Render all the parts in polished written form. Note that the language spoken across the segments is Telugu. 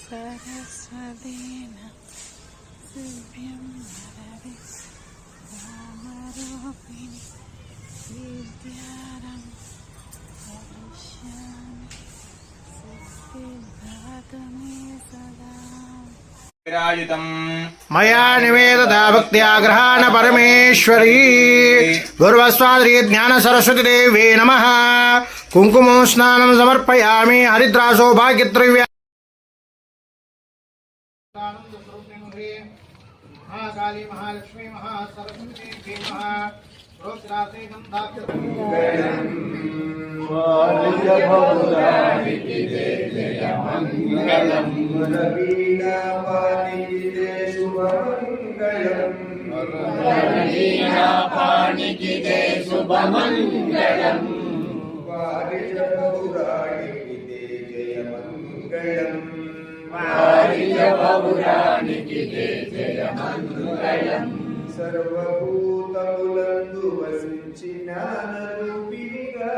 सरस्वतीन शुभ्यं वरदे रामरूपिणि विद्यारं करिष्यामि सिद्धिर्भवतु मे सदा। मया निवेदता भक्त्याग्रहाण परमेश्वरी गुरुवस्वाद्री ज्ञान सरस्वती देवी नमः। कुंकुमो स्नानं समर्पयामि हरिद्रा सौभाग्यद्रव्य महाकाली महालक्ष्मी महासरस्वती సర్వభూతములందు వసించిన రూపిణిగా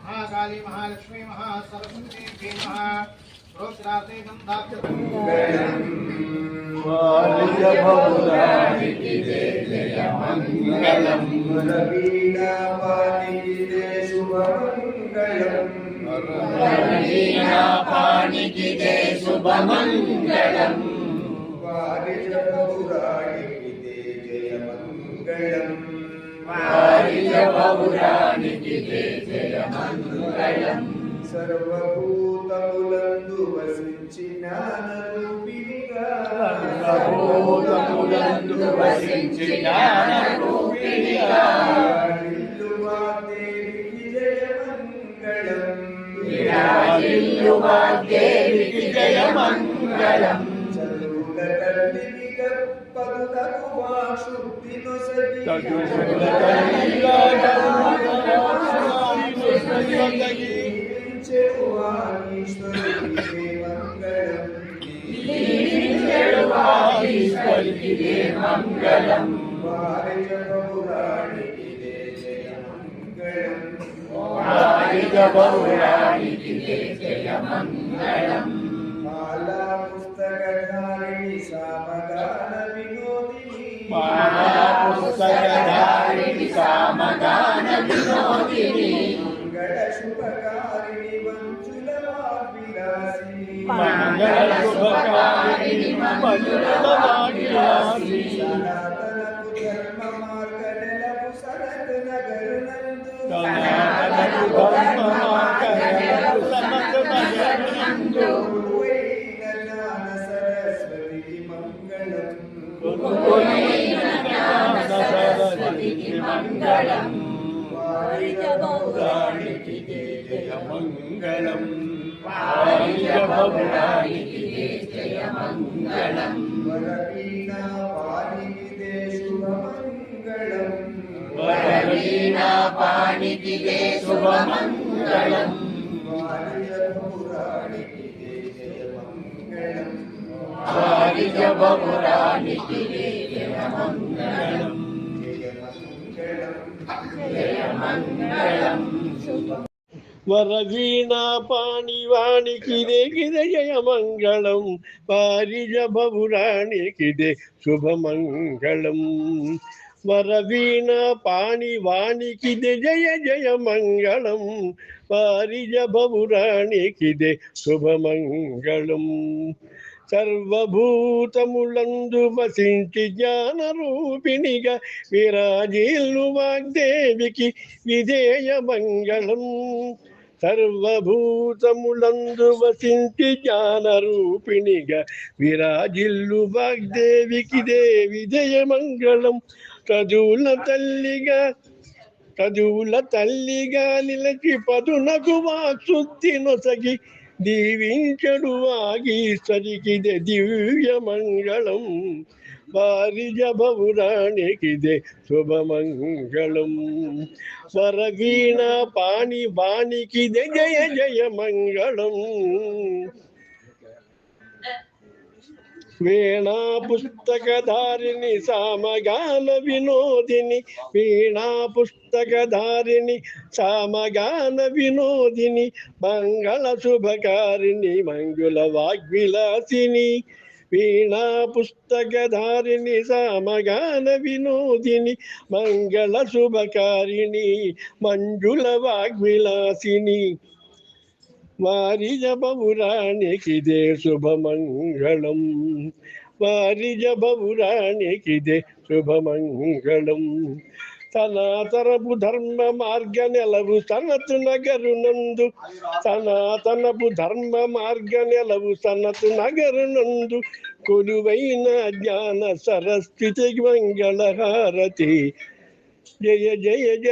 महाकाली महालक्ष्मी महासरस्वती సర్వభూతములందు వసించిన రూపిణిగా దేవికి జయమంగళం చలుల తల్లిని గర్భతకు వాశుద్ధి నొసగి ఈశ్వరికి మంగళం వారిజబౌరానికి జయమంగళం మాలా పుస్తకధారిణి సామగాన వినోదిని సామగాన వినోదిని మంగళ శుభకారిణి మంజుల వాగ్విలాసిని మంగళ శుభకారిణి మంజుల వాగ్విలాసిని సనాతనకు ధర్మ మార్గనలకు సనత్ నగరునందు గురువైన జ్ఞాన సరస్వతికి మంగళం వారిజబౌరానికి జయమంగళం వారిజబౌరానికి జయమంగళం వరవీణా పాణినిదే శుభమంగళం వరవీణా పాణినిదే శుభమంగళం వారిజబౌరానికి జయమంగళం వారిజబౌరానికి జయమంగళం జయమంగళం వరవీణా పాణివానికి జయమంగళం వారిజబౌరానికి శుభమంగళం వరవీణా పాణివానికి జయమంగళం వారిజబౌరానికి శుభమంగళం సర్వభూతములందు వసించి జ్ఞాన రూపిణిగా విరాజిల్లు వాగ్దేవికి విధేయమంగళం సర్వభూతములందు వసించి జ్ఞాన రూపిణిగా విరాజిల్లు వాగ్దేవికి విజయమంగళం చదువుల తల్లిగా నిలచి పదునకు వాక్శుద్ధి నొసగి దీవించడు వాగీశ్వరికి దివ్యమంగళం వారిజబౌరానికి శుభమంగళం వరవీణా పాణివానికి జయమంగళం వీణా పుస్తకధారిణి సామగాన వినోదిని వీణా పుస్తకధారిణి సామగాన వినోదిని మంగళ శుభకారిణి మంగుళ వాగ్విలాసిని వీణా పుస్తకధారిణి సామగాన వినోదిని మంగళ శుభకారిణి మంజుల వాగ్విలాసిని వారిజ బహురాణికిదే శుభమంగళం వారిజ బహురాణికిదే శుభమంగళం సనాతనపు ధర్మ మార్గ నెలవు సనతు నగరునందు సనాతనపు ధర్మ మార్గ నెలవు సనతు నగరునందు కొలువైన జ్ఞాన సరస్వతి మంగళహారతి జయ జయ జయ